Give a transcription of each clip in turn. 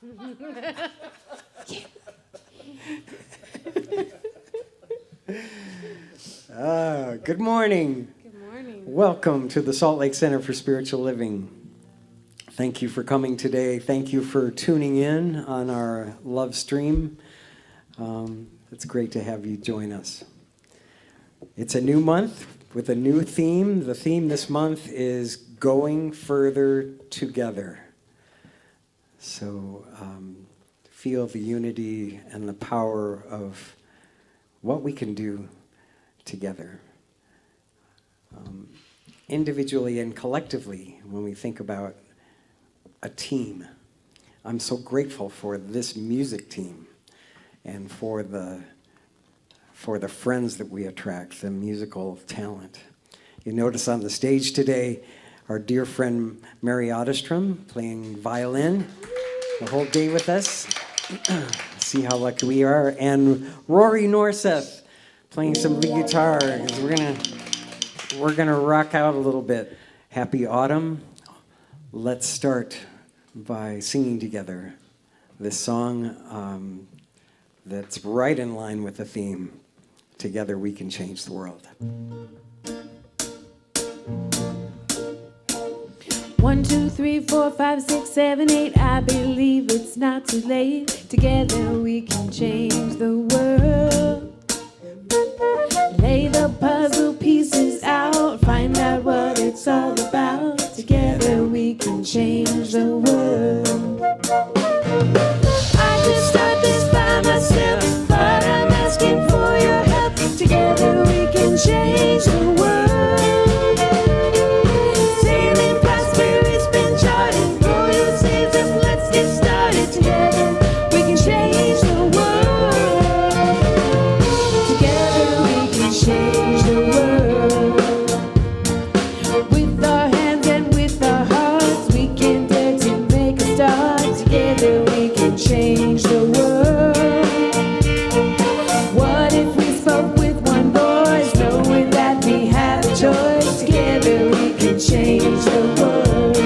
Good morning. Good morning. Welcome to the Salt Lake Center for Spiritual Living. Thank you for coming today. Thank you for tuning in on our love stream. It's great to have you join us. It's a new month with a new theme. The theme this month is Going Further Together. So feel the unity and the power of what we can do together. Individually and collectively, when we think about a team. I'm so grateful for this music team and for the friends that we attract, the musical talent. You notice on the stage today, our dear friend Mary Otterstrom playing violin the whole day with us. See how lucky we are. And Rory Norseth playing some lead guitar. We're gonna rock out a little bit. Happy autumn. Let's start by singing together this song that's right in line with the theme. Together we can change the world. 1, 2, 3, 4, 5, 6, 7, 8. I believe it's not too late. Together we can change the world. Lay the puzzle pieces out. Find out what it's all about. Together we can change the world. I could start this by myself, but I'm asking for your help. Together we can change the world. Sailing past where it's been charted. Roll your sleeves up, let's get started. Together we can change the world. Together we can change the world. With our hands and with our hearts, we can dare to make a start. Together we can change the world. What if we spoke with one voice, knowing that we have a choice? Together we can change the world.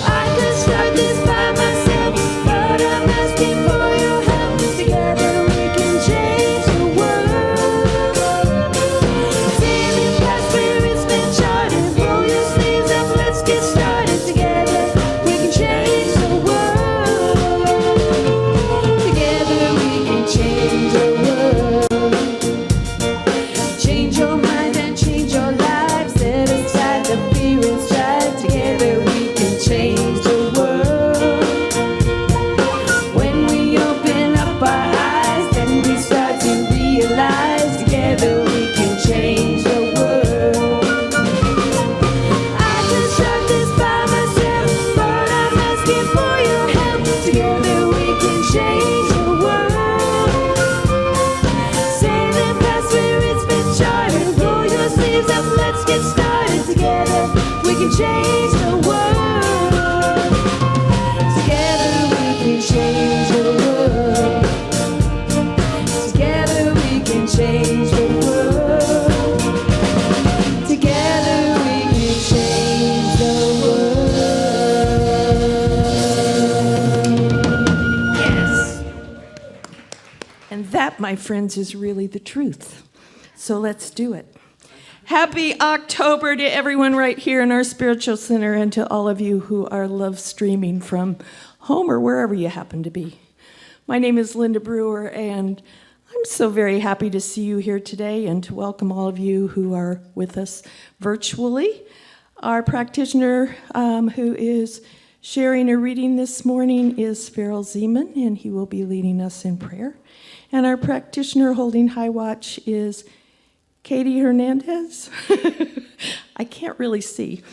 I could start this by myself, but I'm asking for your help. Together we can change the world. Sailing past where it's been charted. Roll your sleeves up, let's get started. Together we can change the world. Together we can change the world. Change your mind and change your life. Set aside the fear and strife. Together we can change the world. When we open up our eyes, then we start to realize. Together we can change the world. I could start this by myself, but I'm asking for your help. Together we can change the world. Sailing past where it's been charted. Roll your sleeves up, let's get started. Together we can change the world. Together we can change the world. Together we can change the world. Together we can change the world. Yes. And that, my friends, is really the truth. So let's do it. Happy October to everyone right here in our spiritual center, and to all of you who are love streaming from home or wherever you happen to be. My name is Linda Brewer, and I'm so very happy to see you here today and to welcome all of you who are with us virtually. Our practitioner who is sharing a reading this morning is Farrell Zeman, and he will be leading us in prayer. And our practitioner holding high watch is Katie Hernandez. I can't really see.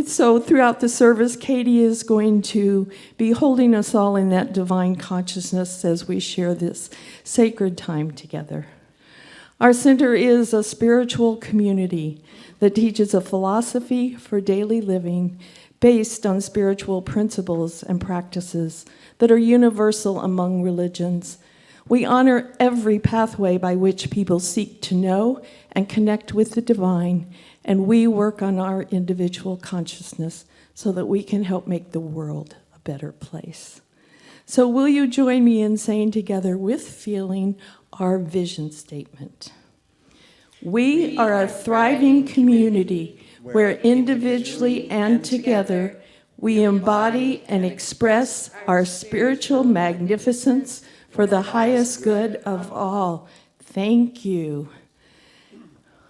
So throughout the service, Katie is going to be holding us all in that divine consciousness as we share this sacred time together. Our center is a spiritual community that teaches a philosophy for daily living based on spiritual principles and practices that are universal among religions. We honor every pathway by which people seek to know and connect with the divine, and we work on our individual consciousness so that we can help make the world a a better place. So will you join me in saying together with feeling our vision statement? We are a thriving community where individually and together we embody and express our spiritual magnificence for the highest good of all. Thank you.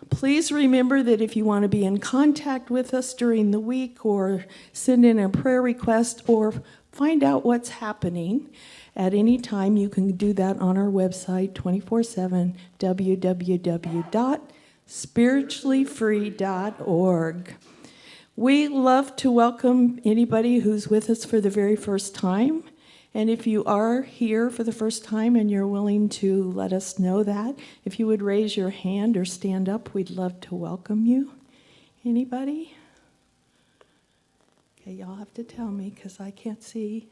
Please remember that if you want to be in contact with us during the week or send in a prayer request or find out what's happening at any time, you can do that on our website 24/7, www.spirituallyfree.org. We love to welcome anybody who's with us for the very first time. And if you are here for the first time and you're willing to let us know that, if you would raise your hand or stand up, we'd love to welcome you. Anybody? Okay, y'all have to tell me because I can't see.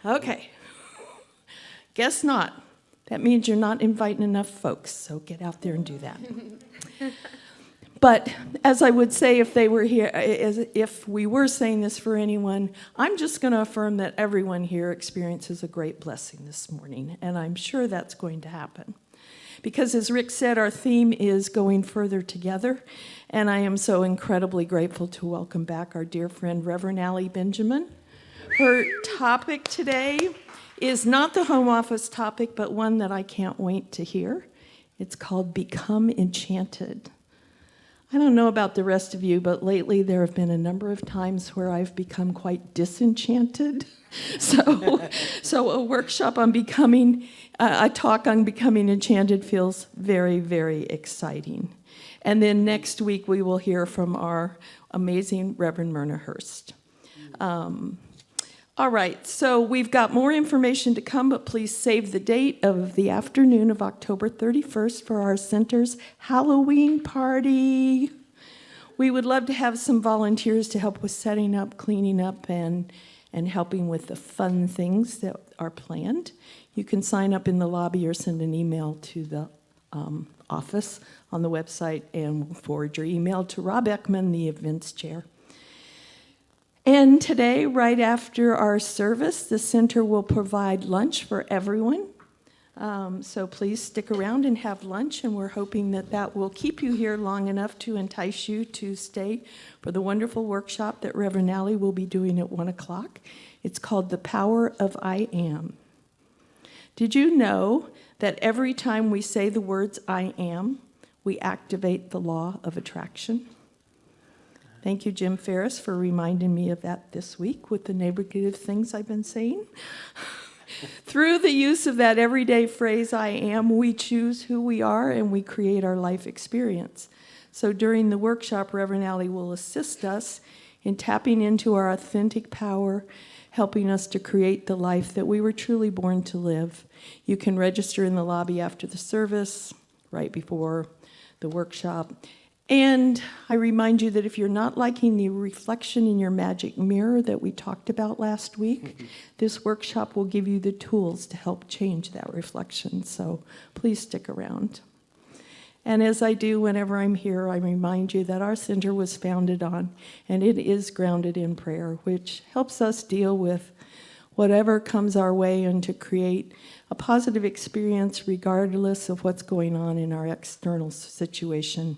Okay. Guess not. That means you're not inviting enough folks, so get out there and do that. But as I would say if they were here, if we were saying this for anyone, I'm just going to affirm that everyone here experiences a great blessing this morning, and I'm sure that's going to happen. Because as Rick said, our theme is going further together, and I am so incredibly grateful to welcome back our dear friend, Rev Ali Benjamin. Her topic today is not the home office topic, but one that I can't wait to hear. It's called Become Enchanted. I don't know about the rest of you, but lately there have been a number of times where I've become quite disenchanted. So a workshop on becoming, a talk on becoming enchanted feels very, very exciting. And then next week we will hear from our amazing Reverend Myrna Hurst. All right, so we've got more information to come, but please save the date of the afternoon of October 31st for our center's Halloween party. We would love to have some volunteers to help with setting up, cleaning up, and helping with the fun things that are planned. You can sign up in the lobby or send an email to the office on the website, and we'll forward your email to Rob Ekman, the events chair. And today, right after our service, the center will provide lunch for everyone. So please stick around and have lunch, and we're hoping that that will keep you here long enough to entice you to stay for the wonderful workshop that Reverend Ali will be doing at 1 o'clock. It's called The Power of I Am. Did you know that every time we say the words I am, we activate the law of attraction? Thank you, Jim Ferris, for reminding me of that this week with the negative things I've been saying. Through the use of that everyday phrase, I am, we choose who we are and we create our life experience. So during the workshop, Reverend Ali will assist us in tapping into our authentic power, helping us to create the life that we were truly born to live. You can register in the lobby after the service, right before the workshop. And I remind you that if you're not liking the reflection in your magic mirror that we talked about last week, this workshop will give you the tools to help change that reflection. So please stick around. And as I do whenever I'm here, I remind you that our center was founded on, and it is grounded in prayer, which helps us deal with whatever comes our way and to create a positive experience regardless of what's going on in our external situation.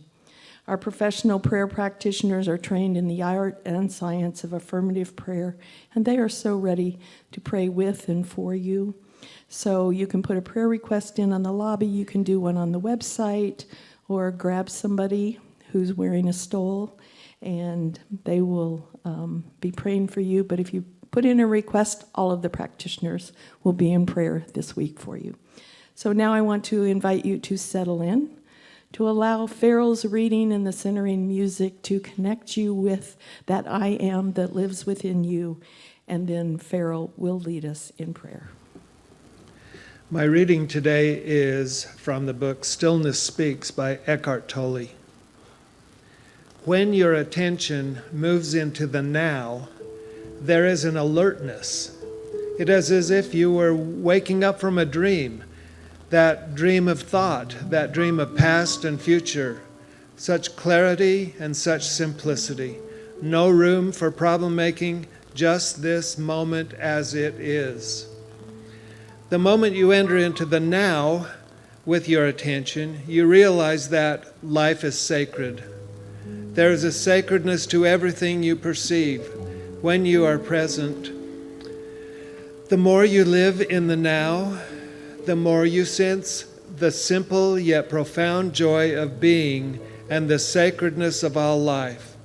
Our professional prayer practitioners are trained in the art and science of affirmative prayer, and they are so ready to pray with and for you. So you can put a prayer request in on the lobby, you can do one on the website, or grab somebody who's wearing a stole, and they will be praying for you. But if you put in a request, all of the practitioners will be in prayer this week for you. So now I want to invite you to settle in, to allow Farrell's reading and the centering music to connect you with that I am that lives within you, and then Farrell will lead us in prayer. My reading today is from the book Stillness Speaks by Eckhart Tolle. When your attention moves into the now, there is an alertness. It is as if you were waking up from a dream, that dream of thought, that dream of past and future. Such clarity and such simplicity. No room for problem making, just this moment as it is. The moment you enter into the now with your attention, you realize that life is sacred. There is a sacredness to everything you perceive when you are present. The more you live in the now, the more you sense the simple yet profound joy of being and the sacredness of all life.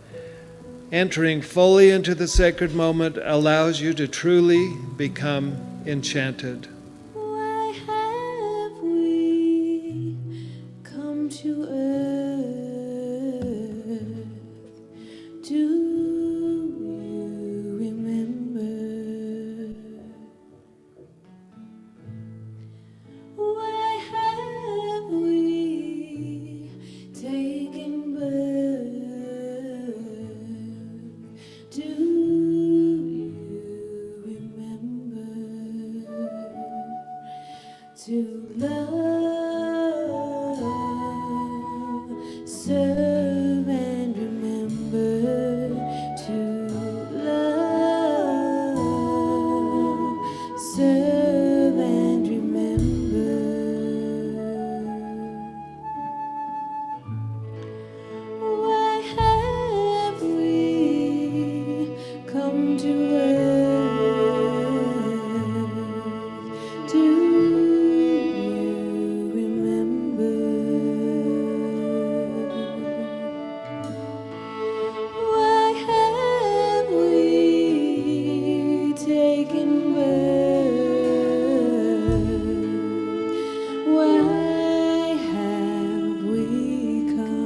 Entering fully into the sacred moment allows you to truly become enchanted. Why have we come to earth? Do you remember? Why have we taken birth? Do you remember? To love, serve and remember. To love, serve and remember. Why have we come to earth? Do you remember? Why have we taken birth? Why have we come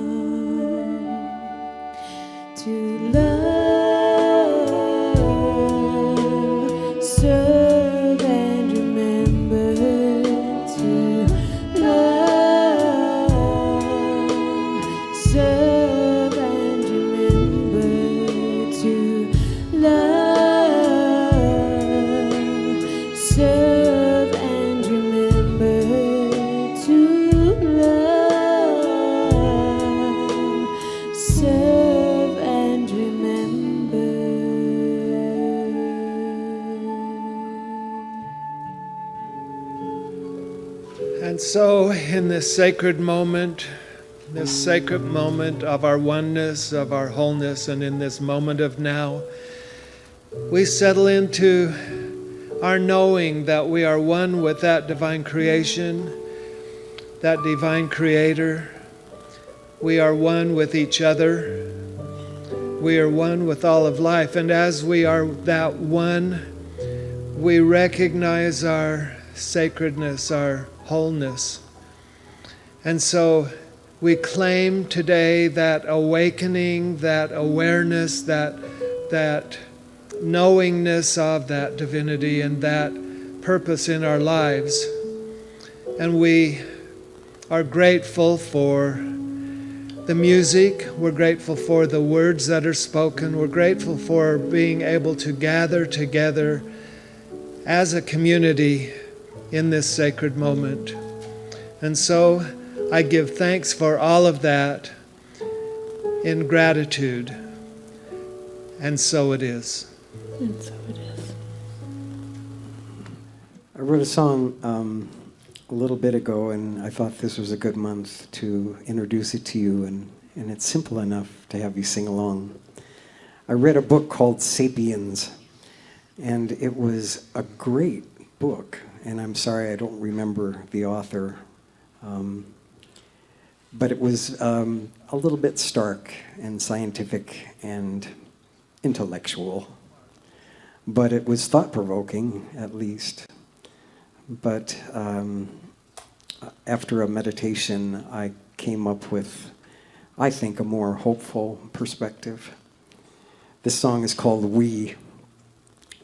to love, serve and remember? To love, serve and remember. To love, serve and remember. To love, serve and remember. And so, in this sacred moment of our oneness, of our wholeness, and in this moment of now, we settle into our knowing that we are one with that divine creation, that divine creator. We are one with each other. We are one with all of life. And as we are that one, we recognize our sacredness, our wholeness. And so we claim today that awakening, that awareness, that knowingness of that divinity and that purpose in our lives. And we are grateful for the music. We're grateful for the words that are spoken. We're grateful for being able to gather together as a community in this sacred moment. And so I give thanks for all of that in gratitude. And so it is. And so it is. I wrote a song a little bit ago, and I thought this was a good month to introduce it to you, and it's simple enough to have you sing along. I read a book called Sapiens, and it was a great book, and I'm sorry I don't remember the author, but it was a little bit stark and scientific and intellectual, but it was thought-provoking, at least. But after a meditation, I came up with, I think, a more hopeful perspective. This song is called We,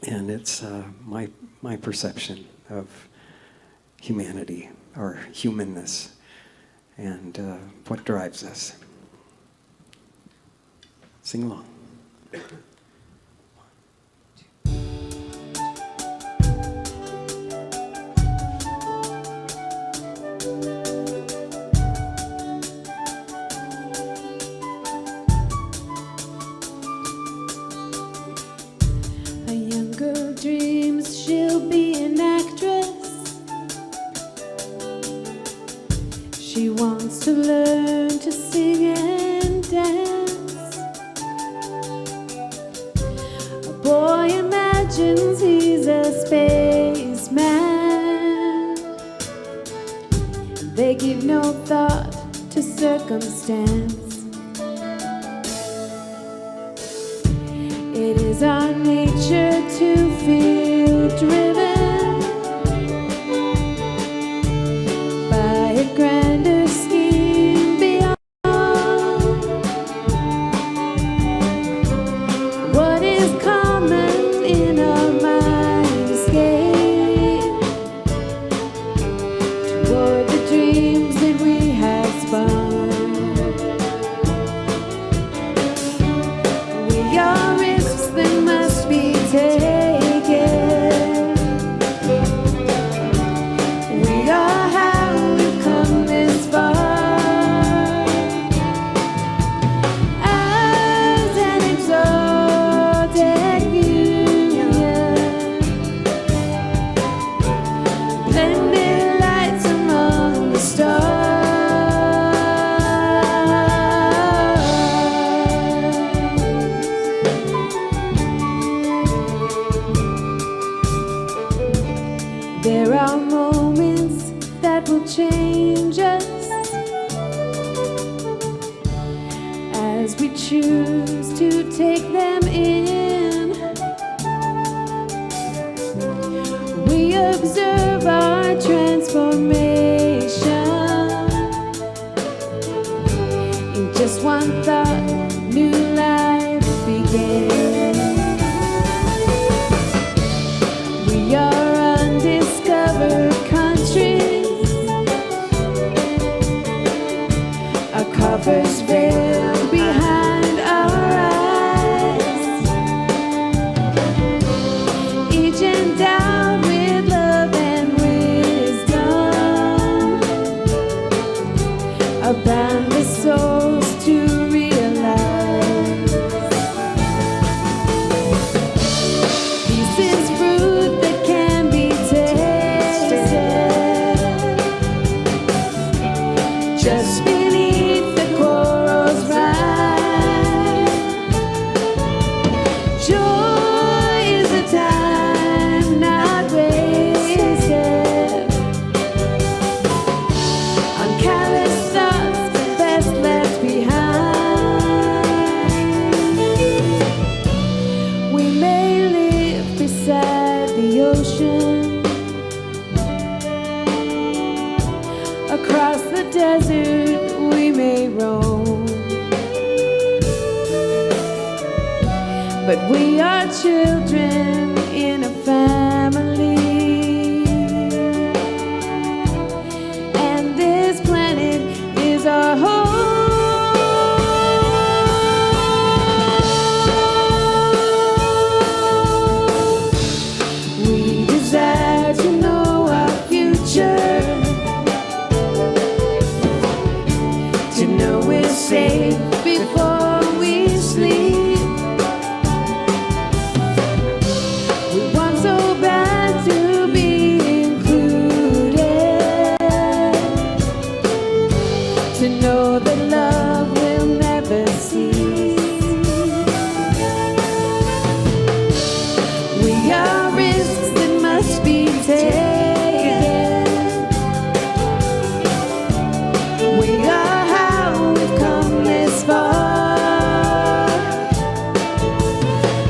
and it's my perception of humanity, or humanness, and what drives us. Sing along. I her dreams she'll be an actress. She wants to learn to sing and dance. A boy imagines he's a spaceman. They give no thought to circumstance. It is our nature to feel driven by a grander scheme beyond what is common in our mindscape, toward the dreams that we have spun. We are risks that must be taken. We are how we've come this far. As an exotic union, blended lights among the stars. There are moments that will change us as we choose to take them in. We observe our transformation. In just one thought, new life begins. We are undiscovered countries, our covers veiled behind our eyes, each endowed with love and wisdom, a boundless souls to realize. Peace is fruit that can be tasted just beneath the coral's ride. Joy is a time not wasted on callous thoughts best left behind. We may live beside the ocean, across the desert we may roam, but we are children in a family, and this planet is our home. We desire to know our future, to know we're safe before we sleep. We want so bad to be included, to know that love will never cease. We are risks that must be taken. We are how we've come this far.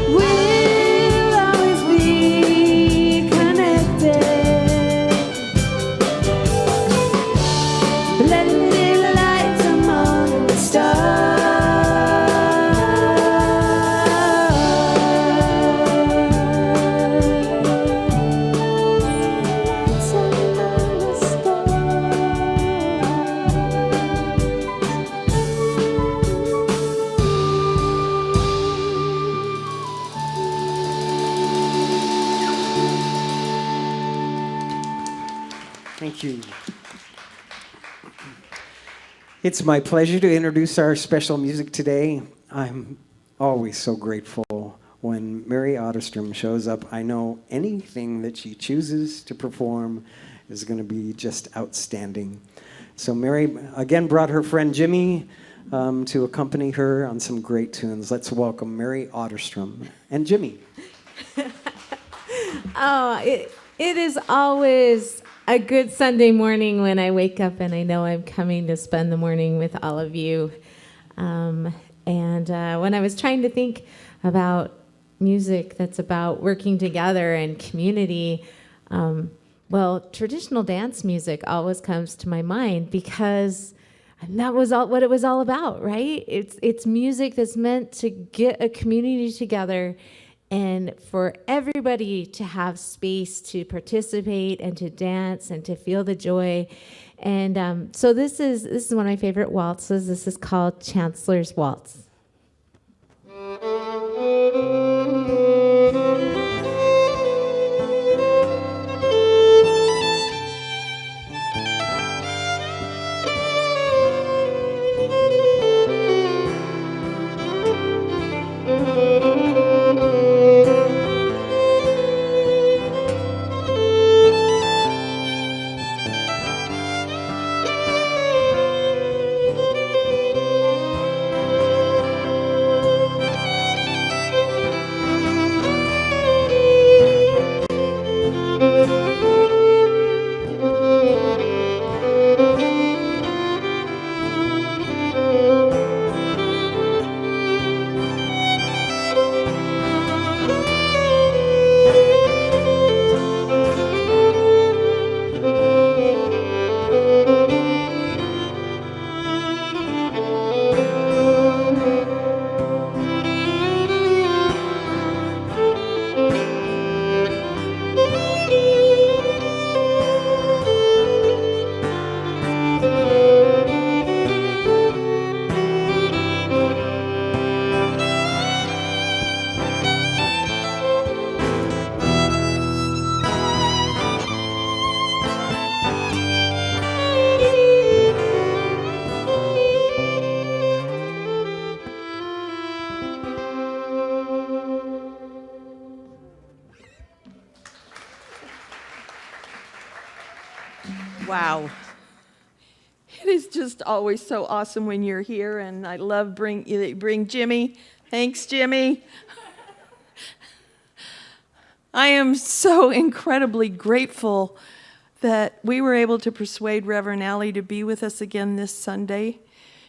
We'll always be connected, blended lights among the Thank you. It's my pleasure to introduce our special music today. I'm always so grateful when Mary Otterstrom shows up, I know anything that she chooses to perform is going to be just outstanding. So Mary, again, brought her friend Jimmy to accompany her on some great tunes. Let's welcome Mary Otterstrom and Jimmy. Oh, it is always a good Sunday morning when I wake up and I know I'm coming to spend the morning with all of you. And when I was trying to think about music that's about working together and community, well, traditional dance music always comes to my mind because that was what it was all about, right? It's music that's meant to get a community together and for everybody to have space to participate and to dance and to feel the joy. And so this is one of my favorite waltzes. This is called Chancellor's Waltz. Wow. It is just always so awesome when you're here, and I love bring Jimmy. Thanks, Jimmy. I am so incredibly grateful that we were able to persuade Reverend Ali to be with us again this Sunday.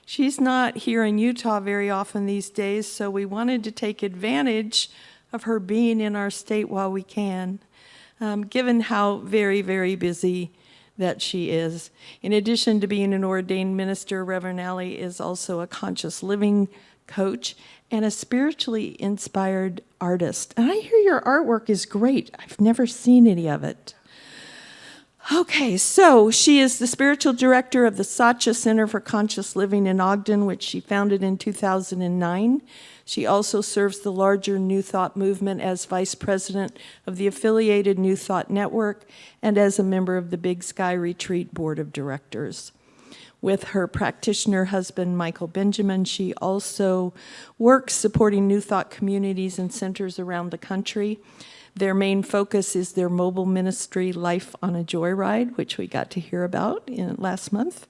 She's not here in Utah very often these days, so we wanted to take advantage of her being in our state while we can, given how very, very busy that she is. In addition to being an ordained minister, Reverend Ali is also a conscious living coach and a spiritually inspired artist. And I hear your artwork is great. I've never seen any of it. Okay, so she is the spiritual director of the Satya Center for Conscious Living in Ogden, which she founded in 2009. She also serves the larger New Thought movement as vice president of the affiliated New Thought Network and as a member of the Big Sky Retreat Board of Directors. With her practitioner husband, Michael Benjamin, she also works supporting New Thought communities and centers around the country. Their main focus is their mobile ministry, Life on a Joyride, which we got to hear about last month,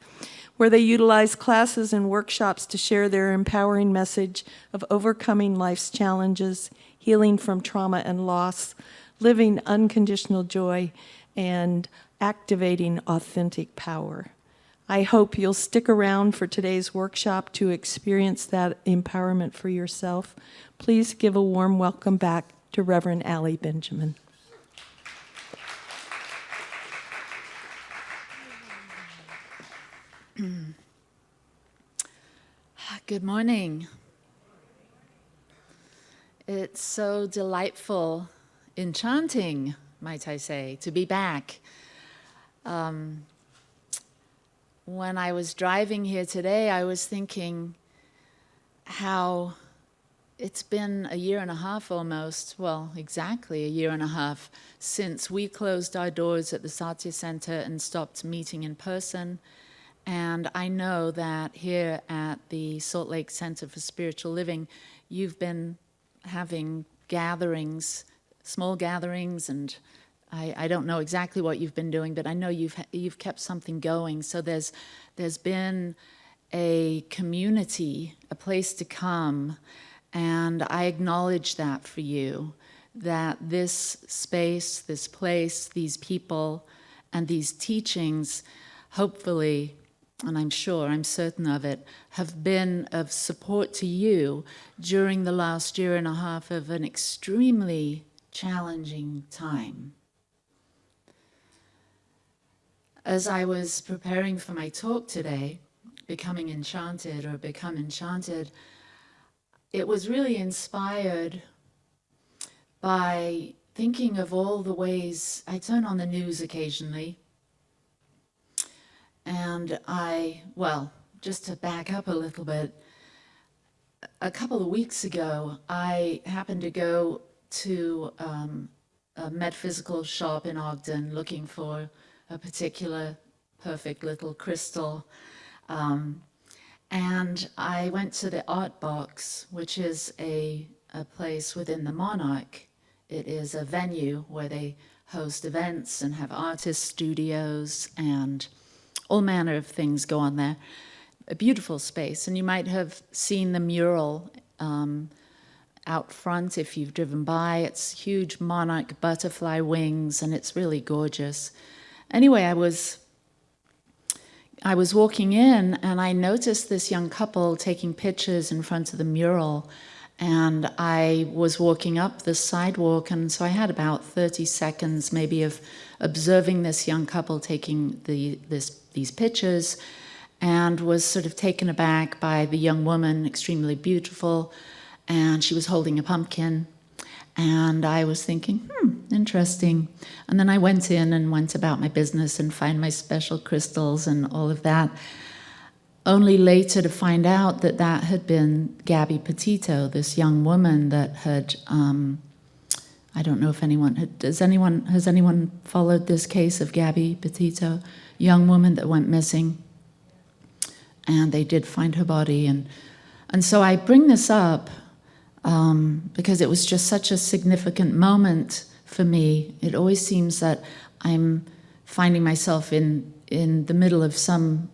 where they utilize classes and workshops to share their empowering message of overcoming life's challenges, healing from trauma and loss, living unconditional joy, and activating authentic power. I hope you'll stick around for today's workshop to experience that empowerment for yourself. Please give a warm welcome back to Reverend Ali Benjamin. Good morning. It's so delightful, enchanting, might I say, to be back. When I was driving here today, I was thinking how it's been a year and a half almost, well, exactly a year and a half, since we closed our doors at the Satya Center and stopped meeting in person. And I know that here at the Salt Lake Center for Spiritual Living, you've been having gatherings, small gatherings, and I don't know exactly what you've been doing, but I know you've kept something going. So there's been a community, a place to come, and I acknowledge that for you, that this space, this place, these people, and these teachings, hopefully, and I'm sure, I'm certain of it, have been of support to you during the last year and a half of an extremely challenging time. As I was preparing for my talk today, Becoming Enchanted or Become Enchanted, it was really inspired by thinking of all the ways I turn on the news occasionally. And just to back up a little bit, a couple of weeks ago, I happened to go to a metaphysical shop in Ogden looking for a particular perfect little crystal. And I went to the Art Box, which is a place within the Monarch. It is a venue where they host events and have artist studios and all manner of things go on there. A beautiful space. And you might have seen the mural out front if you've driven by. It's huge monarch butterfly wings, and it's really gorgeous. Anyway, I was walking in, and I noticed this young couple taking pictures in front of the mural. And I was walking up the sidewalk, and so I had about 30 seconds maybe of observing this young couple taking these pictures, and was sort of taken aback by the young woman, extremely beautiful, and she was holding a pumpkin. And I was thinking, interesting. And then I went in and went about my business and find my special crystals and all of that. Only later to find out that that had been Gabby Petito, this young woman that had, I don't know if anyone, has anyone followed this case of Gabby Petito? Young woman that went missing. And they did find her body. And so I bring this up because it was just such a significant moment for me. It always seems that I'm finding myself in the middle of some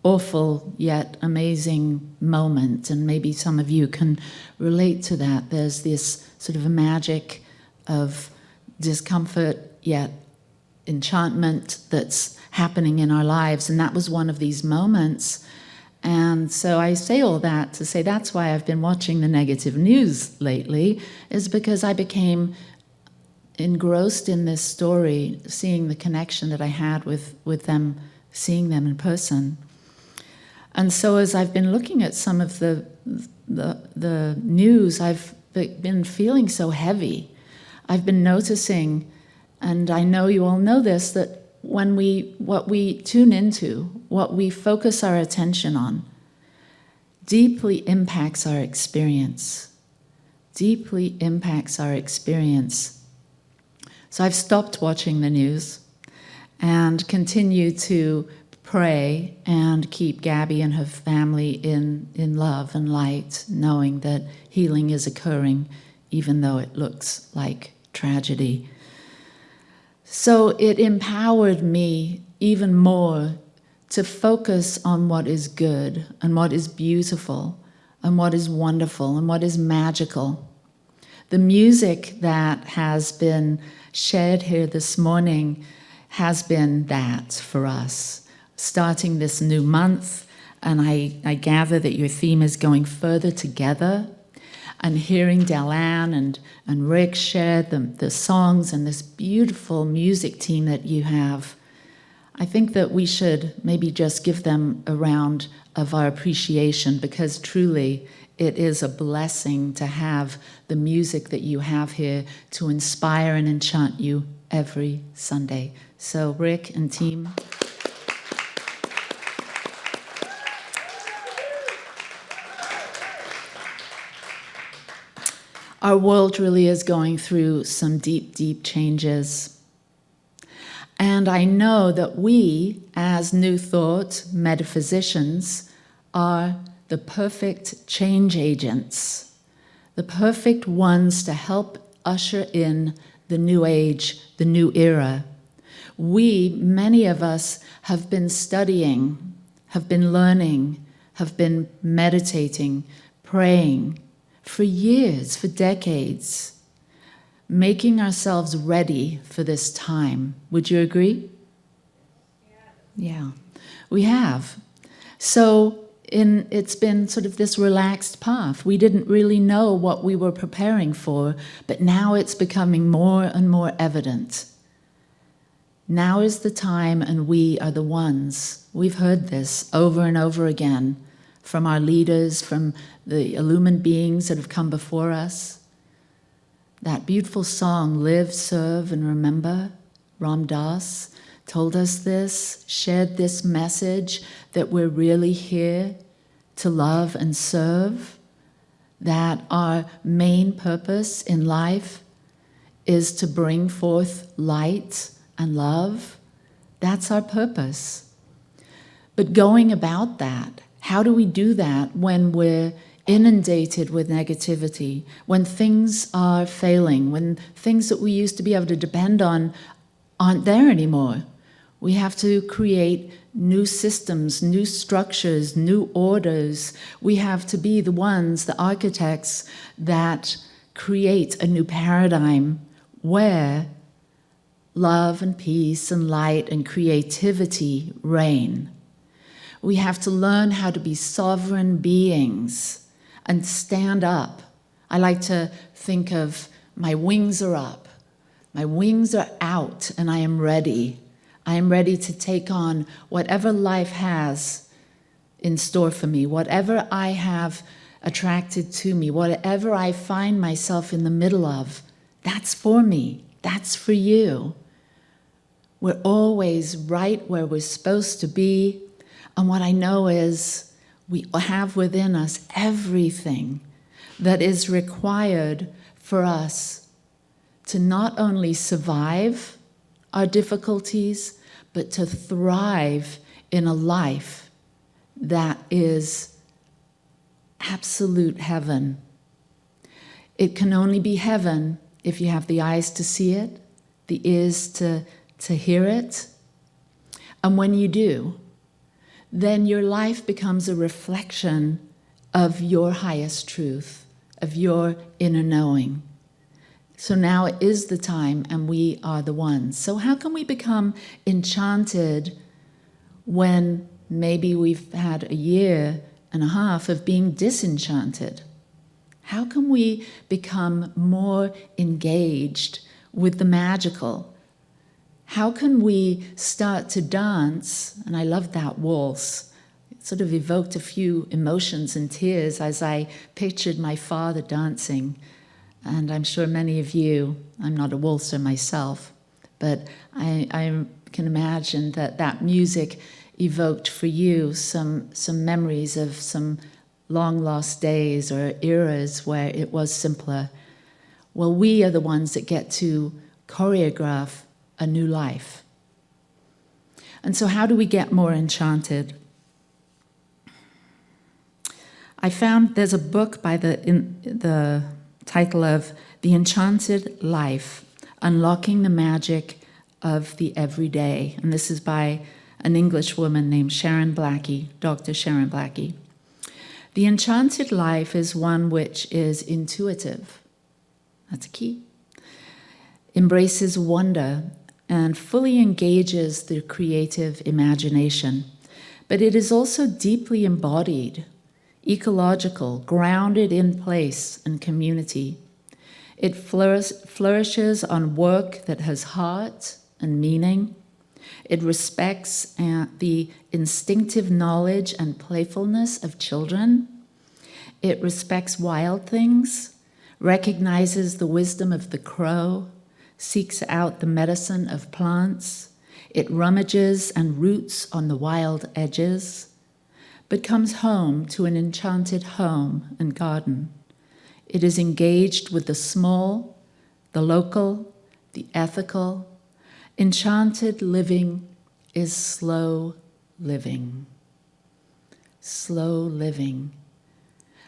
awful yet amazing moment, and maybe some of you can relate to that. There's this sort of a magic of discomfort yet enchantment that's happening in our lives, and that was one of these moments. And so I say all that to say that's why I've been watching the negative news lately, is because I became engrossed in this story, seeing the connection that I had with them, seeing them in person. And so as I've been looking at some of the news, I've been feeling so heavy. I've been noticing, and I know you all know this, that what we tune into, what we focus our attention on, deeply impacts our experience. Deeply impacts our experience. So I've stopped watching the news and continue to pray and keep Gabby and her family in love and light, knowing that healing is occurring, even though it looks like tragedy. So it empowered me even more to focus on what is good and what is beautiful and what is wonderful and what is magical. The music that has been shared here this morning has been that for us. Starting this new month, and I gather that your theme is going further together, and hearing Delanne and Rick share the songs and this beautiful music team that you have. I think that we should maybe just give them a round of our appreciation, because truly it is a blessing to have the music that you have here to inspire and enchant you every Sunday. So Rick and team. Our world really is going through some deep, deep changes. And I know that we, as New Thought metaphysicians, are the perfect change agents, the perfect ones to help usher in the new age, the new era. Many of us, have been studying, have been learning, have been meditating, praying for years, for decades, making ourselves ready for this time. Would you agree? Yeah, we have. So it's been sort of this relaxed path. We didn't really know what we were preparing for, but now it's becoming more and more evident. Now is the time, and we are the ones. We've heard this over and over again from our leaders, from the illumined beings that have come before us. That beautiful song, Live, Serve, and Remember, Ram Dass told us this, shared this message that we're really here to love and serve, that our main purpose in life is to bring forth light and love. That's our purpose. But going about that, how do we do that when we're inundated with negativity, when things are failing, when things that we used to be able to depend on aren't there anymore? We have to create new systems, new structures, new orders. We have to be the ones, the architects, that create a new paradigm where love and peace and light and creativity reign. We have to learn how to be sovereign beings and stand up. I like to think of my wings are up, my wings are out, and I am ready. I am ready to take on whatever life has in store for me, whatever I have attracted to me, whatever I find myself in the middle of. That's for me. That's for you. We're always right where we're supposed to be. And what I know is we have within us everything that is required for us to not only survive our difficulties, but to thrive in a life that is absolute heaven. It can only be heaven if you have the eyes to see it, the ears to hear it. And when you do, then your life becomes a reflection of your highest truth, of your inner knowing. So now is the time, and we are the ones. So how can we become enchanted when maybe we've had a year and a half of being disenchanted? How can we become more engaged with the magical? How can we start to dance? And I love that waltz. It sort of evoked a few emotions and tears as I pictured my father dancing. And I'm sure many of you, I'm not a waltzer myself, but I can imagine that music evoked for you some memories of some long-lost days or eras where it was simpler. Well, we are the ones that get to choreograph a new life. And so how do we get more enchanted? I found there's a book by the title of The Enchanted Life, Unlocking the Magic of the Everyday. And this is by an English woman named Sharon Blackie, Dr. Sharon Blackie. The enchanted life is one which is intuitive. That's a key. Embraces wonder and fully engages the creative imagination. But it is also deeply embodied, ecological, grounded in place and community. It flourishes on work that has heart and meaning. It respects the instinctive knowledge and playfulness of children. It respects wild things, recognizes the wisdom of the crow, seeks out the medicine of plants. It rummages and roots on the wild edges, but comes home to an enchanted home and garden. It is engaged with the small, the local, the ethical. Enchanted living is slow living. Slow living.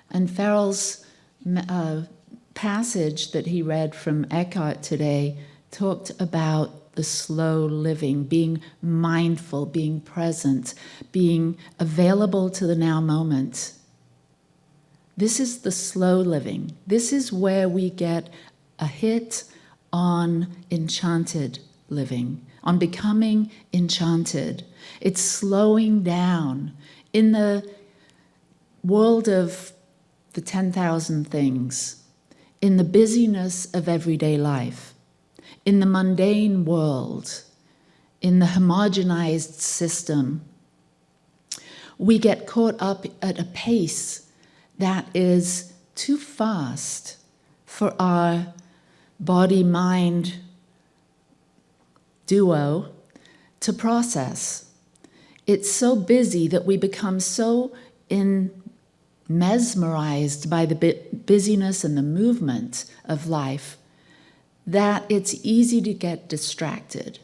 And Farrell's passage that he read from Eckhart today talked about the slow living, being mindful, being present, being available to the now moment. This is the slow living. This is where we get a hit on enchanted living, on becoming enchanted. It's slowing down. In the world of the 10,000 things, in the busyness of everyday life, in the mundane world, in the homogenized system, we get caught up at a pace that is too fast for our body-mind duo to process. It's so busy that we become so mesmerized by the busyness and the movement of life that it's easy to get distracted.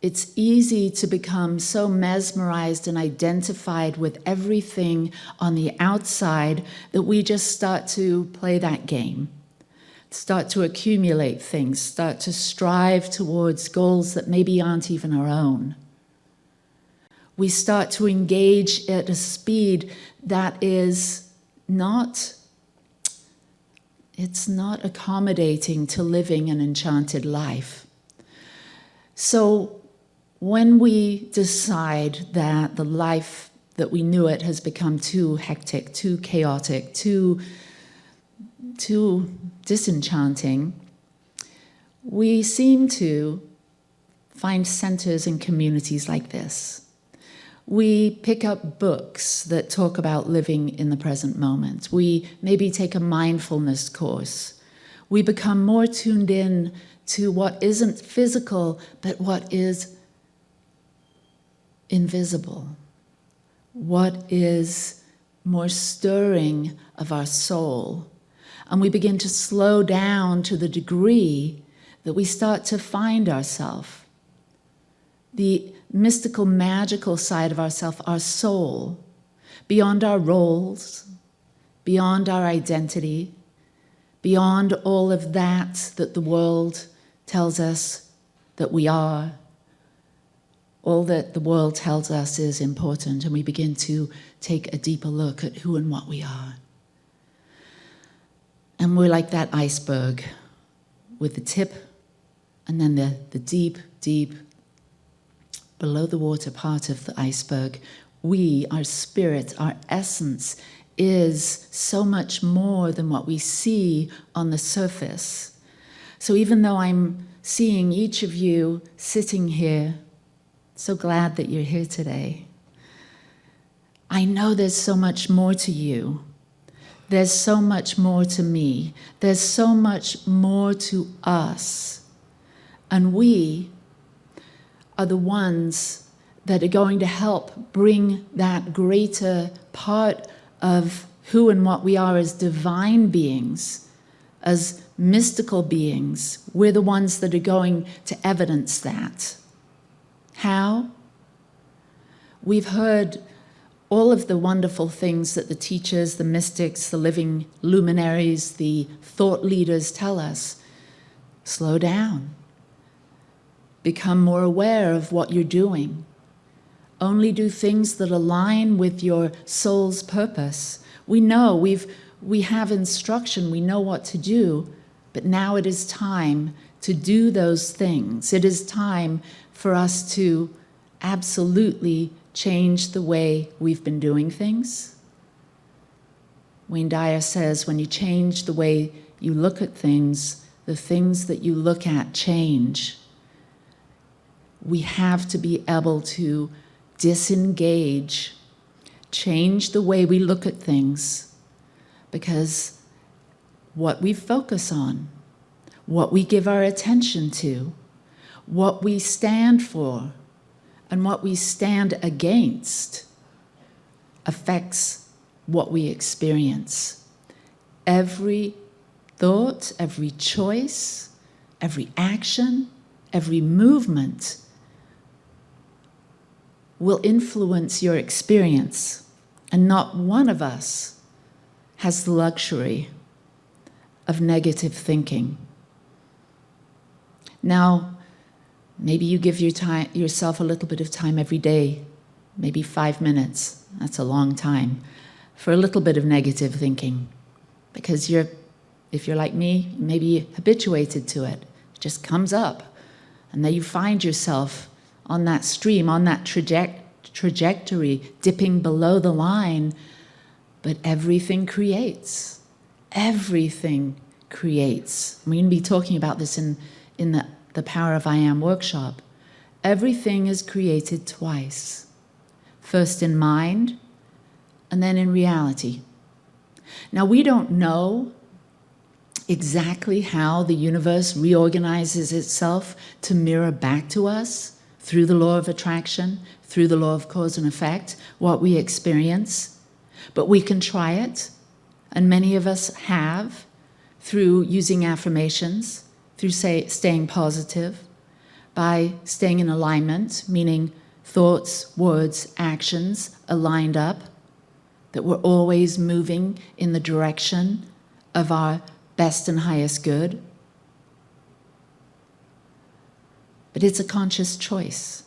It's easy to become so mesmerized and identified with everything on the outside that we just start to play that game, start to accumulate things, start to strive towards goals that maybe aren't even our own. We start to engage at a speed that is not accommodating to living an enchanted life. So when we decide that the life that we knew it has become too hectic, too chaotic, too disenchanting, we seem to find centers and communities like this. We pick up books that talk about living in the present moment. We maybe take a mindfulness course. We become more tuned in to what isn't physical, but what is invisible, what is more stirring of our soul. And we begin to slow down to the degree that we start to find ourselves, the mystical, magical side of ourselves, our soul, beyond our roles, beyond our identity, beyond all of that the world tells us that we are. All that the world tells us is important, and we begin to take a deeper look at who and what we are. And we're like that iceberg with the tip and then the deep, deep below the water part of the iceberg. We, our spirit, our essence, is so much more than what we see on the surface. So even though I'm seeing each of you sitting here, so glad that you're here today, I know there's so much more to you. There's so much more to me. There's so much more to us. And we are the ones that are going to help bring that greater part of who and what we are as divine beings, as mystical beings. We're the ones that are going to evidence that. How? We've heard all of the wonderful things that the teachers, the mystics, the living luminaries, the thought leaders tell us. Slow down. Become more aware of what you're doing. Only do things that align with your soul's purpose. We know, we have instruction, we know what to do, but now it is time to do those things. It is time for us to absolutely change the way we've been doing things. Wayne Dyer says, when you change the way you look at things, the things that you look at change. We have to be able to disengage, change the way we look at things, because what we focus on, what we give our attention to, what we stand for, and what we stand against affects what we experience. Every thought, every choice, every action, every movement will influence your experience. And not one of us has the luxury of negative thinking. Now, maybe you give yourself a little bit of time every day, maybe 5 minutes, that's a long time, for a little bit of negative thinking. Because if you're like me, maybe habituated to it. It just comes up. And then you find yourself on that stream, on that trajectory, dipping below the line. But everything creates. Everything creates. We're going to be talking about this in the Power of I Am workshop. Everything is created twice. First in mind, and then in reality. Now, we don't know exactly how the universe reorganizes itself to mirror back to us through the law of attraction, through the law of cause and effect, what we experience. But we can try it, and many of us have, through using affirmations, through staying positive, by staying in alignment, meaning thoughts, words, actions aligned up, that we're always moving in the direction of our best and highest good. But it's a conscious choice.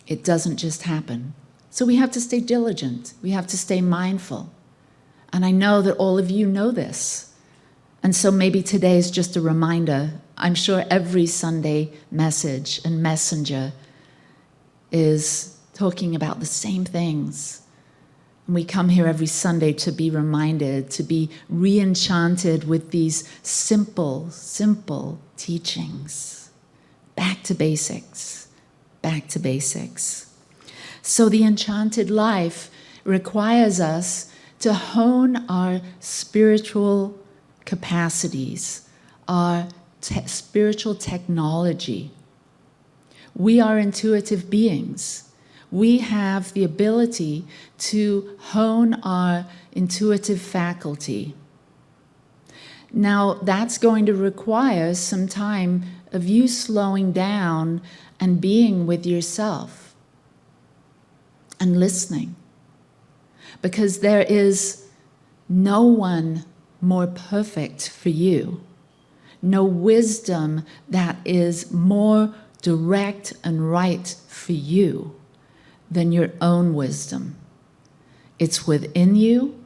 It doesn't just happen. So we have to stay diligent. We have to stay mindful. And I know that all of you know this. And so maybe today is just a reminder. I'm sure every Sunday message and messenger is talking about the same things. And we come here every Sunday to be reminded, to be re-enchanted with these simple, simple teachings. Back to basics. Back to basics. So the enchanted life requires us to hone our spiritual capacities, our spiritual technology. We are intuitive beings. We have the ability to hone our intuitive faculty. Now, that's going to require some time of you slowing down and being with yourself and listening. Because there is no one more perfect for you, no wisdom that is more direct and right for you than your own wisdom. It's within you,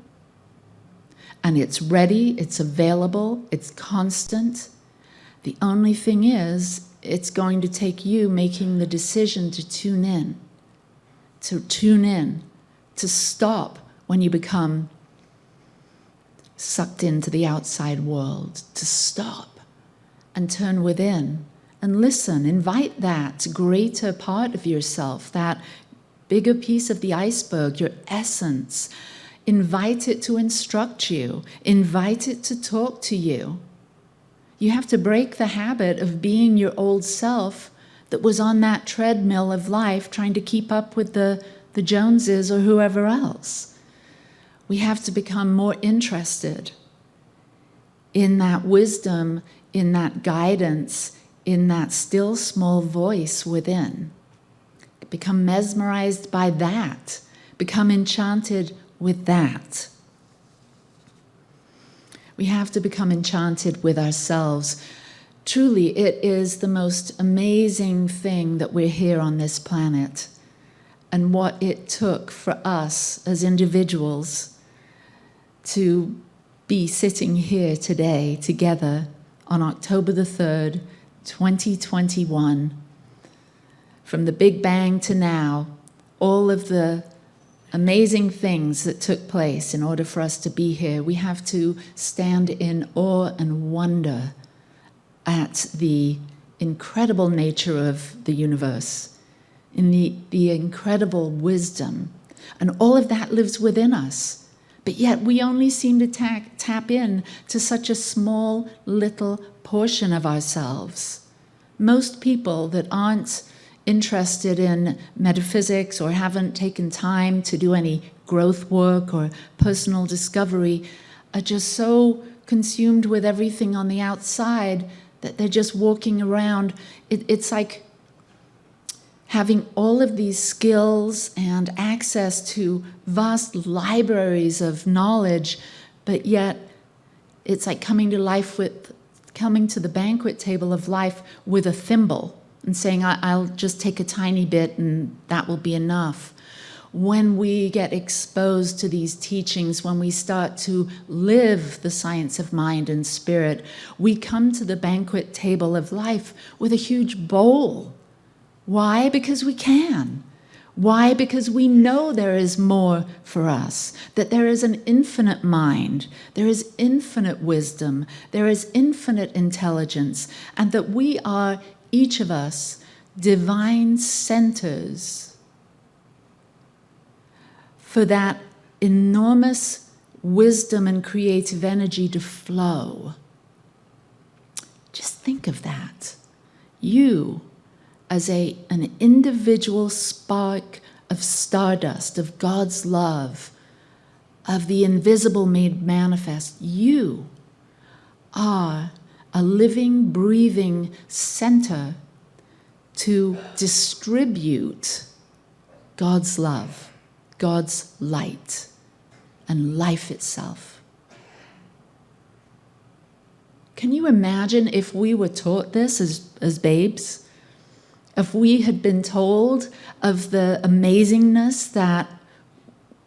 and it's ready, it's available, it's constant. The only thing is, it's going to take you making the decision to tune in, to stop when you become sucked into the outside world, to stop and turn within and listen. Invite that greater part of yourself, that bigger piece of the iceberg, your essence. Invite it to instruct you. Invite it to talk to you. You have to break the habit of being your old self that was on that treadmill of life trying to keep up with the Joneses or whoever else. We have to become more interested in that wisdom, in that guidance, in that still small voice within. Become mesmerized by that. Become enchanted with that. We have to become enchanted with ourselves. Truly, it is the most amazing thing that we're here on this planet, and what it took for us as individuals to be sitting here today together on October the 3rd, 2021. From the Big Bang to now, all of the amazing things that took place in order for us to be here, we have to stand in awe and wonder at the incredible nature of the universe, in the incredible wisdom. And all of that lives within us. But yet we only seem to tap in to such a small little portion of ourselves. Most people that aren't interested in metaphysics or haven't taken time to do any growth work or personal discovery are just so consumed with everything on the outside that they're just walking around. It's like having all of these skills and access to vast libraries of knowledge, but yet it's like coming to the banquet table of life with a thimble and saying, I'll just take a tiny bit and that will be enough. When we get exposed to these teachings, when we start to live the science of mind and spirit, we come to the banquet table of life with a huge bowl. Why? Because we can. Why? Because we know there is more for us, that there is an infinite mind, there is infinite wisdom, there is infinite intelligence, and that we are, each of us, divine centers for that enormous wisdom and creative energy to flow. Just think of that. You, as an individual spark of stardust, of God's love, of the invisible made manifest, you are a living, breathing center to distribute God's love, God's light, and life itself. Can you imagine if we were taught this as babes? If we had been told of the amazingness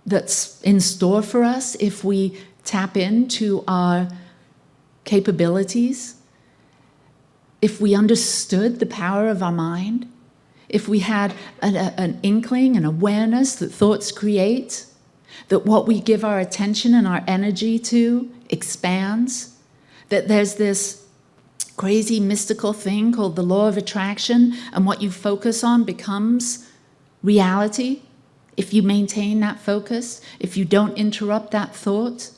that's in store for us if we tap into our capabilities, if we understood the power of our mind, if we had an inkling, an awareness that thoughts create, that what we give our attention and our energy to expands, that there's this crazy mystical thing called the law of attraction, and what you focus on becomes reality if you maintain that focus, if you don't interrupt that thought.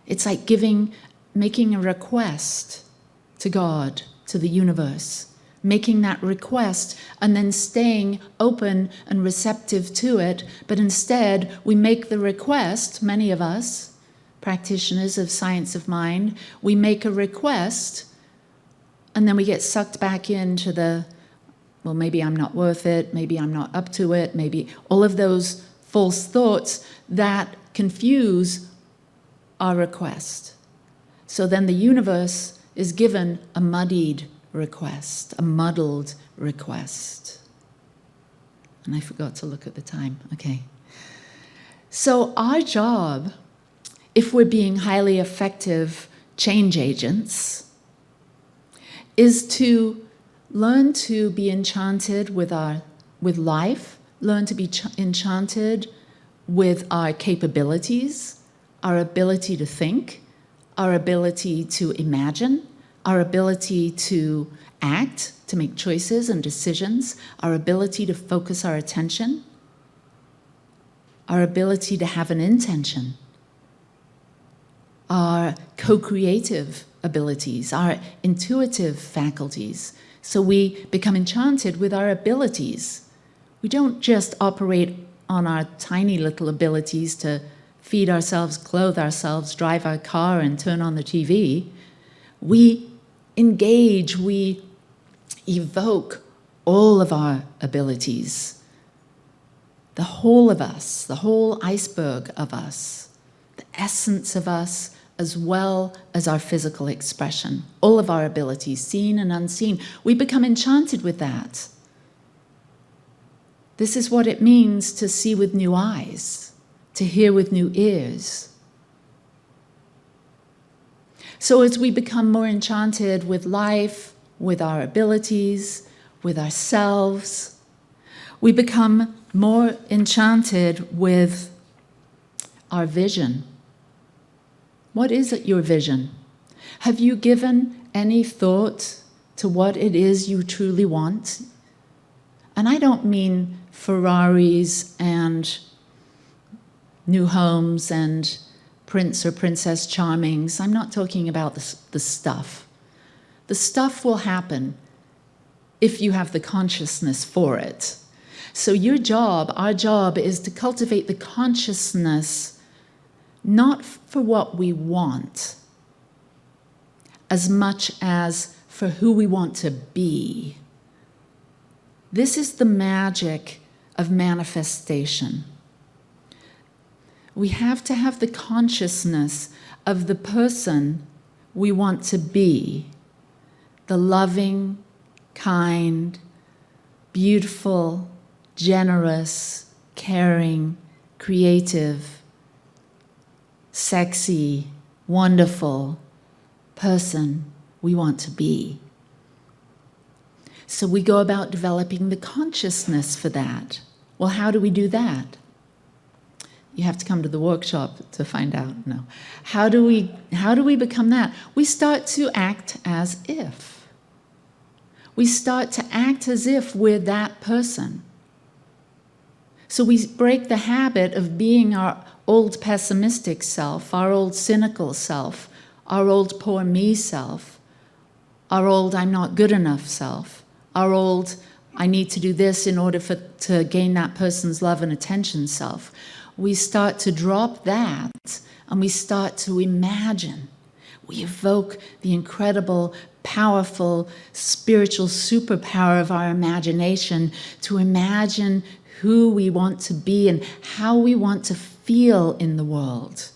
It's like making a request to God, to the universe, making that request and then staying open and receptive to it. But instead, we make the request, many of us, practitioners of science of mind, we make a request and then we get sucked back into well, maybe I'm not worth it, maybe I'm not up to it, maybe all of those false thoughts that confuse our request. So then the universe is given a muddied request, a muddled request. And I forgot to look at the time. Okay. So our job, if we're being highly effective change agents, is to learn to be enchanted with life, learn to be enchanted with our capabilities, our ability to think, our ability to imagine, our ability to act, to make choices and decisions, our ability to focus our attention, our ability to have an intention, our co-creative abilities, our intuitive faculties. So we become enchanted with our abilities. We don't just operate on our tiny little abilities to feed ourselves, clothe ourselves, drive our car, and turn on the TV. We engage, we evoke all of our abilities. The whole of us, the whole iceberg of us, the essence of us, as well as our physical expression, all of our abilities, seen and unseen. We become enchanted with that. This is what it means to see with new eyes, to hear with new ears. So as we become more enchanted with life, with our abilities, with ourselves, we become more enchanted with our vision. What is it, your vision? Have you given any thought to what it is you truly want? And I don't mean Ferraris and new homes and Prince or Princess Charmings. I'm not talking about the stuff. The stuff will happen if you have the consciousness for it. So your job, our job, is to cultivate the consciousness not for what we want as much as for who we want to be. This is the magic of manifestation. We have to have the consciousness of the person we want to be, the loving, kind, beautiful, generous, caring, creative, sexy, wonderful person we want to be. So we go about developing the consciousness for that. Well, how do we do that? You have to come to the workshop to find out. No. How do we become that? We start to act as if. We start to act as if we're that person. So we break the habit of being our old pessimistic self, our old cynical self, our old poor me self, our old I'm not good enough self, our old I need to do this in order to gain that person's love and attention self. We start to drop that and we start to imagine. We evoke the incredible, powerful, spiritual superpower of our imagination to imagine who we want to be and how we want to feel in the world.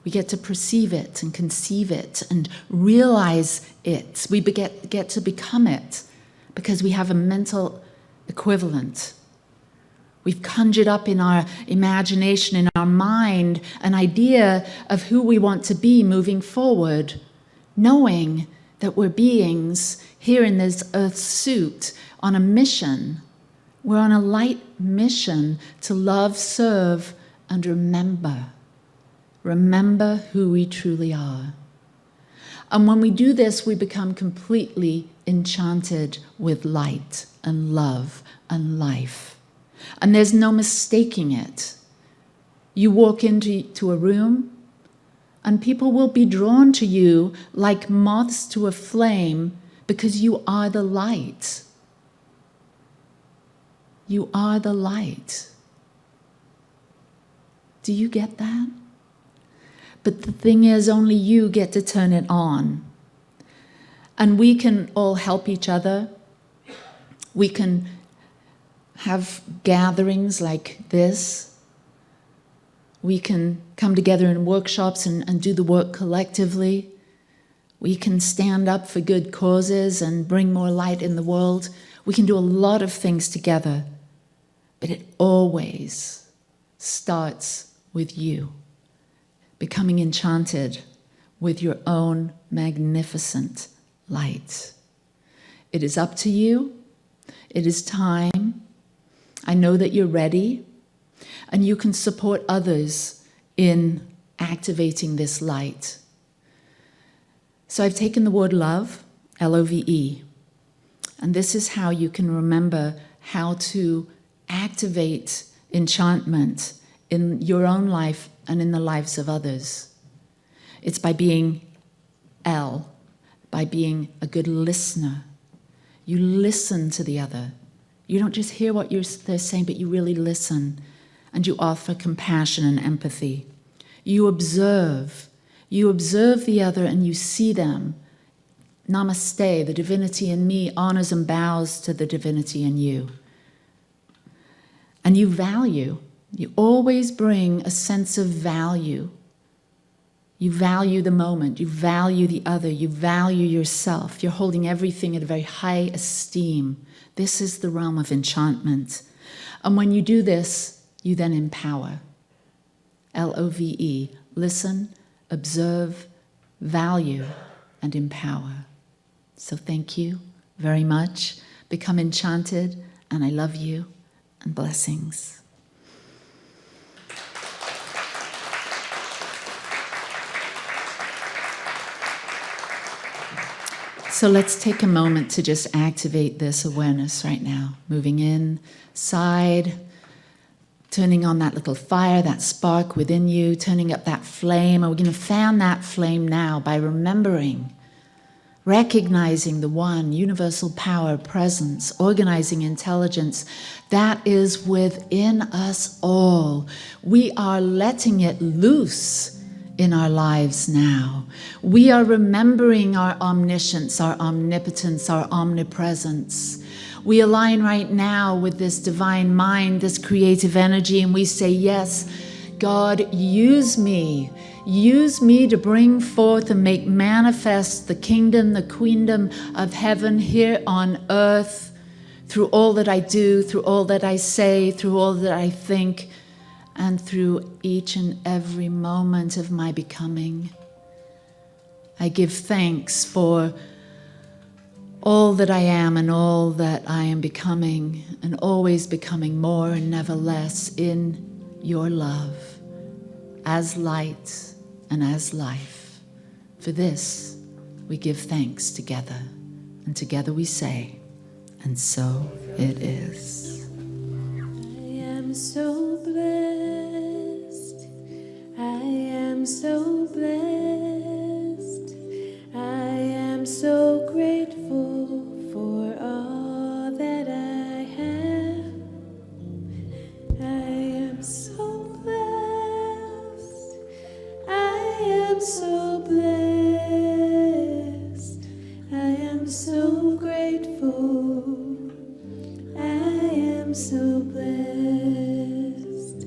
We get to perceive it and conceive it and realize it. We get to become it because we have a mental equivalent. We've conjured up in our imagination, in our mind, an idea of who we want to be moving forward, knowing that we're beings here in this earth suit on a mission. We're on a light mission to love, serve, and remember. Remember who we truly are. And when we do this, we become completely enchanted with light and love and life. And there's no mistaking it. You walk into a room, and people will be drawn to you like moths to a flame because you are the light. You are the light. Do you get that? But the thing is, only you get to turn it on. And we can all help each other. We can have gatherings like this. We can come together in workshops and do the work collectively. We can stand up for good causes and bring more light in the world. We can do a lot of things together. But it always starts with you. Becoming enchanted with your own magnificent light. It is up to you. It is time. I know that you're ready, and you can support others in activating this light. So I've taken the word love, L-O-V-E, and this is how you can remember how to activate enchantment in your own life and in the lives of others. It's by being L, by being a good listener. You listen to the other. You don't just hear what they're saying, but you really listen, and you offer compassion and empathy. You observe. You observe the other and you see them. Namaste, the divinity in me honors and bows to the divinity in you. And you value. You always bring a sense of value. You value the moment. You value the other. You value yourself. You're holding everything at a very high esteem. This is the realm of enchantment. And when you do this, you then empower. L-O-V-E. Listen, observe, value, and empower. So thank you very much. Become enchanted, and I love you, and blessings. So let's take a moment to just activate this awareness right now. Moving inside, turning on that little fire, that spark within you, turning up that flame. And we're going to fan that flame now by remembering, recognizing the one, universal power, presence, organizing intelligence that is within us all. We are letting it loose in our lives now. We are remembering our omniscience, our omnipotence, our omnipresence. We align right now with this divine mind, this creative energy, and we say, yes, God, use me. Use me to bring forth and make manifest the kingdom, the queendom of heaven here on earth through all that I do, through all that I say, through all that I think, and through each and every moment of my becoming. I give thanks for all that I am and all that I am becoming, and always becoming more and never less in your love, as light and as life. For this we give thanks together, and together we say, and so it is. I am so blessed. I am so blessed. I am so grateful for all that I have. I am so blessed. I am so blessed. I am so grateful. I am so blessed.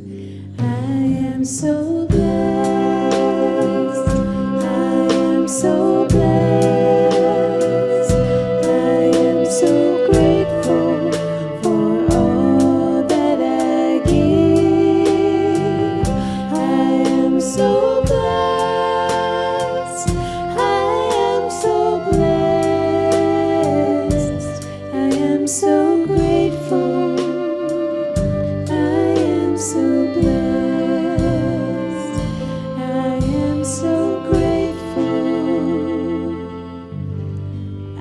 I am so blessed. I am so blessed. I am so grateful for all that I give. I am so blessed. I am so blessed. I am so grateful. I am so blessed. I am so grateful.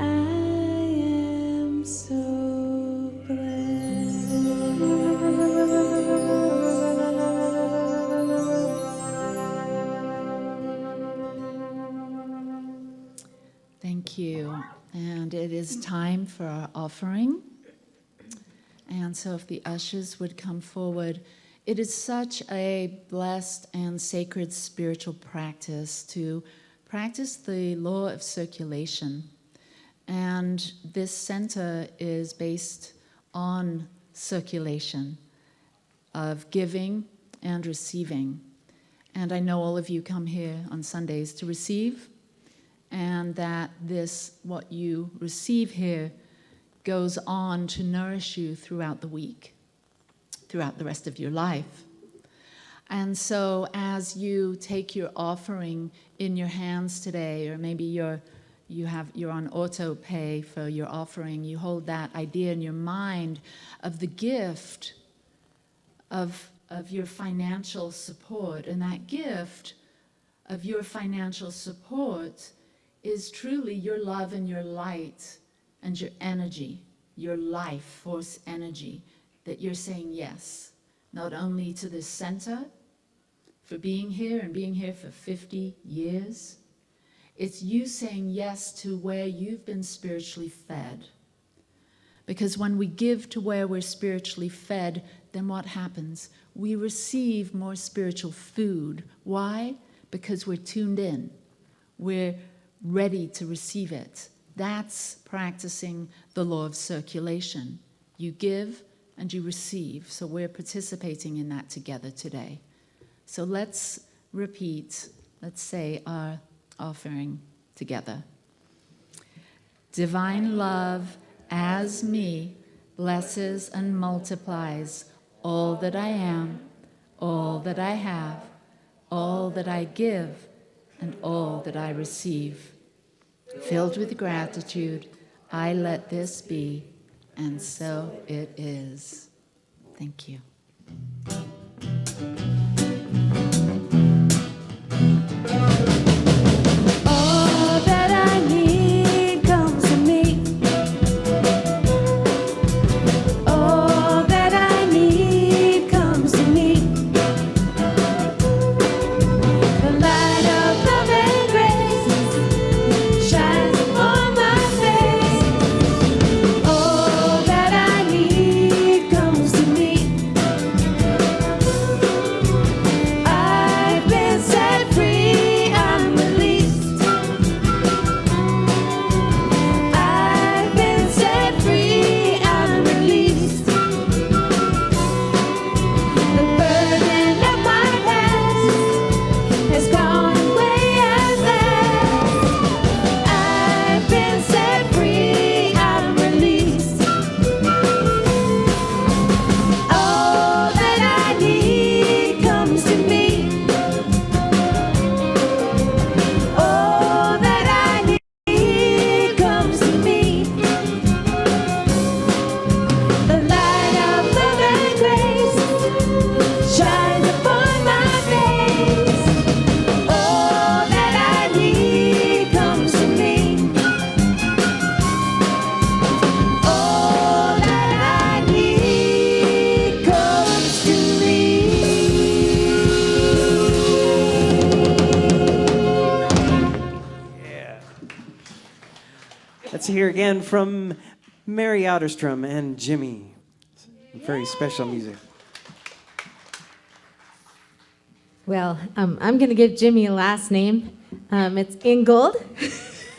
I am so blessed. Thank you. And it is time for our offering. And so if the ushers would come forward, it is such a blessed and sacred spiritual practice to practice the law of circulation. And this center is based on circulation of giving and receiving. And I know all of you come here on Sundays to receive, and that this, what you receive here, goes on to nourish you throughout the week, throughout the rest of your life. And so as you take your offering in your hands today, or maybe you're on auto pay for your offering, you hold that idea in your mind of the gift of your financial support. And that gift of your financial support is truly your love and your light and your energy, your life force energy, that you're saying yes, not only to this center for being here and being here for 50 years, it's you saying yes to where you've been spiritually fed. Because when we give to where we're spiritually fed, then what happens? We receive more spiritual food. Why? Because we're tuned in. We're ready to receive it. That's practicing the law of circulation. You give and you receive. So we're participating in that together today. So let's repeat, let's say our offering together. Divine love as me blesses and multiplies all that I am, all that I have, all that I give, and all that I receive. Filled with gratitude, I let this be, and so it is. Thank you. All that I need comes to me. All that I need comes to me. The light of love and grace shines upon my face. All that I need comes to me. hear again from Mary Otterstrom and Jimmy. Very special music. Well, I'm going to give Jimmy a last name. It's Ingold.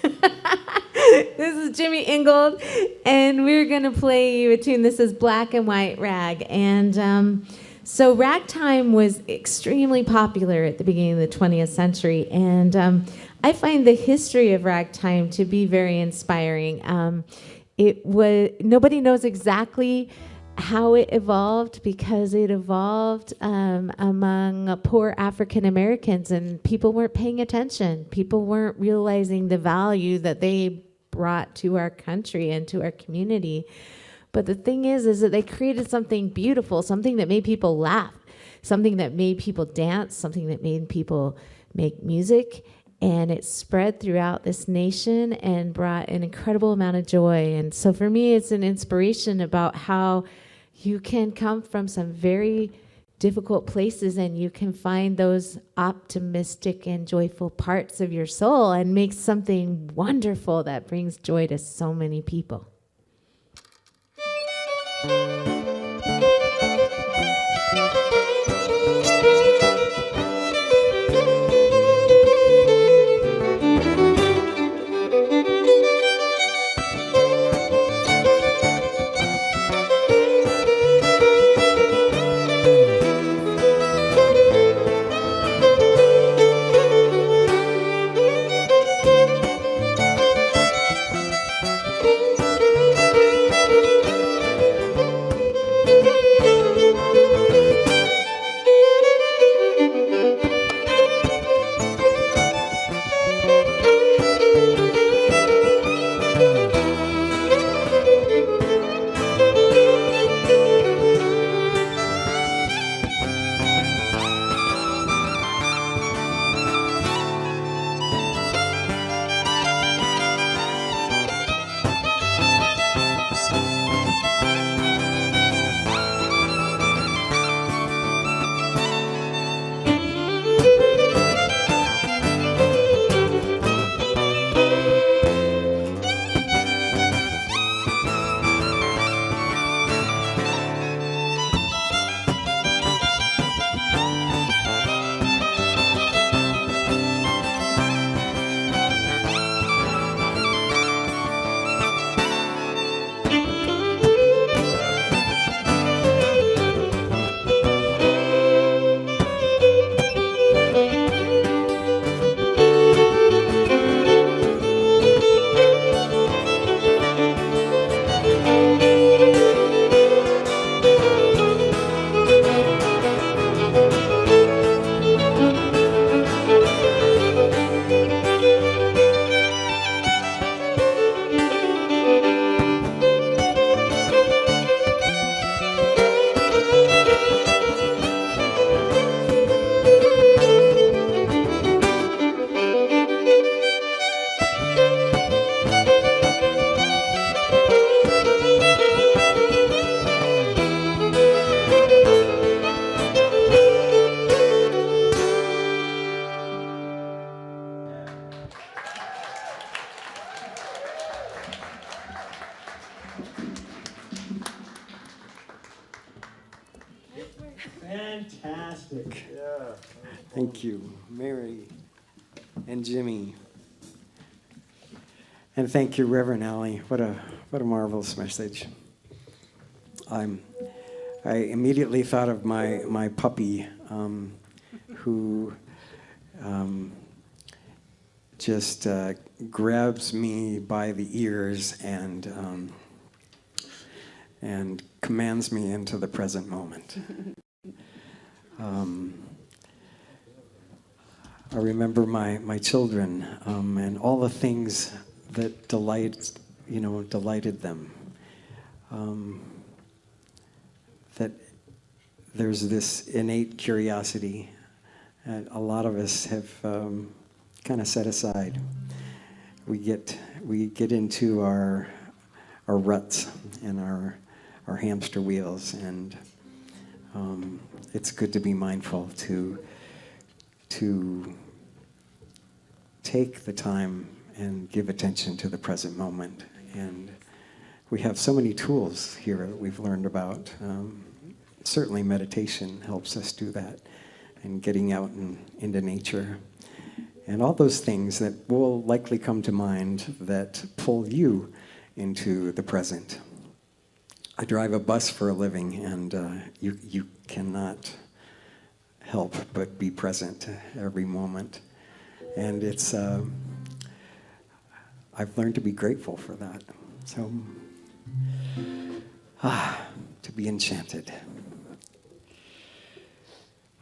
This is Jimmy Ingold, and we're going to play you a tune. This is Black and White Rag. And so ragtime was extremely popular at the beginning of the 20th century, and I find the history of ragtime to be very inspiring. Nobody knows exactly how it evolved, because it evolved among poor African Americans, and people weren't paying attention. People weren't realizing the value that they brought to our country and to our community. But the thing is that they created something beautiful, something that made people laugh, something that made people dance, something that made people make music. And it spread throughout this nation and brought an incredible amount of joy. And so for me, it's an inspiration about how you can come from some very difficult places and you can find those optimistic and joyful parts of your soul and make something wonderful that brings joy to so many people. Fantastic. Yeah. Thank you, Mary and Jimmy. And thank you, Reverend Ali. What a marvelous message. I immediately thought of my puppy, who just grabs me by the ears and commands me into the present moment. I remember my children and all the things that delighted them. That there's this innate curiosity that a lot of us have kind of set aside. We get into our ruts and our hamster wheels, and it's good to be mindful to take the time and give attention to the present moment And we have so many tools here that we've learned about. Certainly meditation helps us do that, and getting out into nature. And all those things that will likely come to mind that pull you into the present. I drive a bus for a living, and you cannot help but be present every moment. And it's, I've learned to be grateful for that. So, to be enchanted.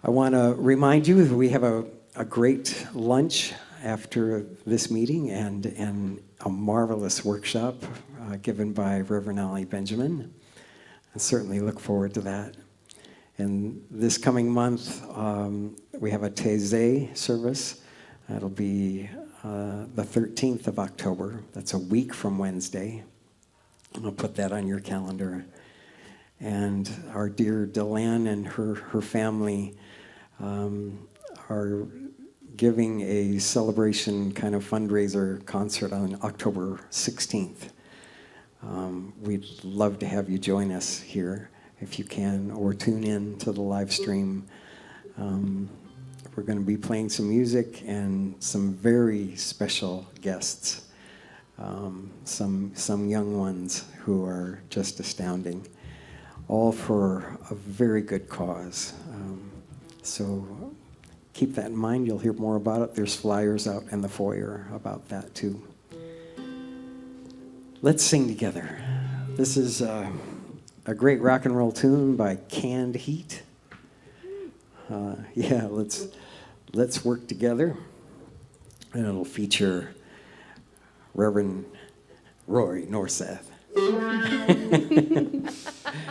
I want to remind you that we have a great lunch after this meeting and a marvelous workshop given by Rev Ali Benjamin. I certainly look forward to that. And this coming month, we have a Taizé service. That'll be the 13th of October. That's a week from Wednesday. I'll put that on your calendar. And our dear Delanne and her family are giving a celebration kind of fundraiser concert on October 16th. We'd love to have you join us here if you can, or tune in to the live stream. We're going to be playing some music and some very special guests, some young ones who are just astounding, all for a very good cause. So keep that in mind. You'll hear more about it. There's flyers out in the foyer about that too. Let's sing together. This is a great rock and roll tune by Canned Heat. Yeah, let's work together. And it'll feature Reverend Roy Norseth.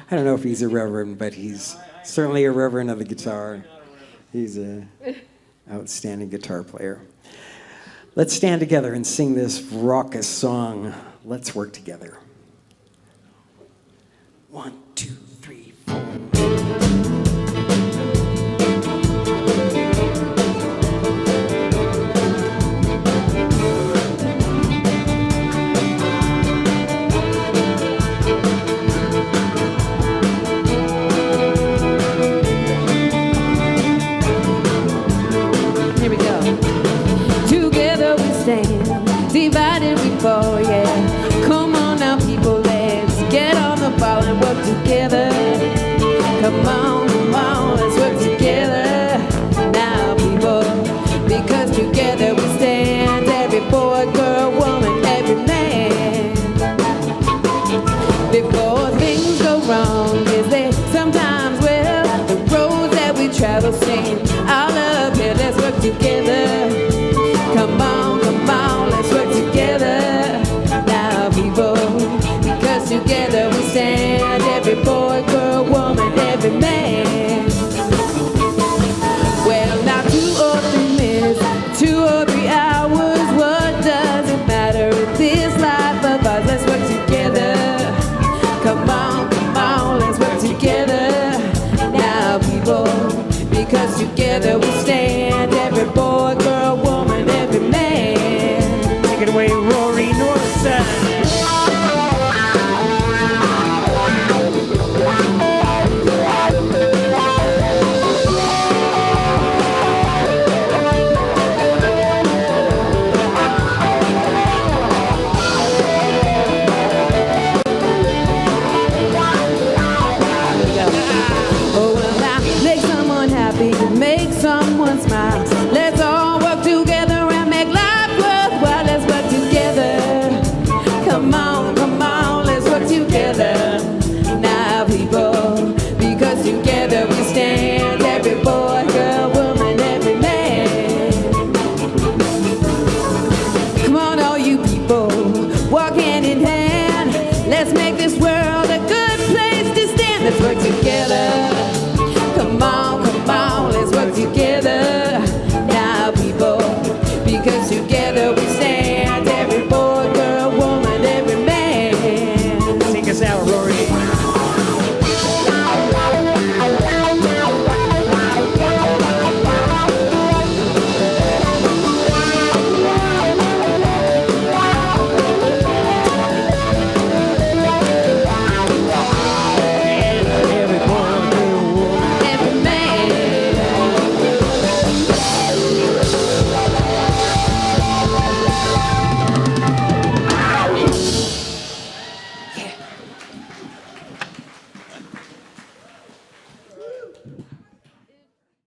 I don't know if he's a reverend, but he's certainly a reverend of the guitar. He's an outstanding guitar player. Let's stand together and sing this raucous song, Let's Work Together. 1,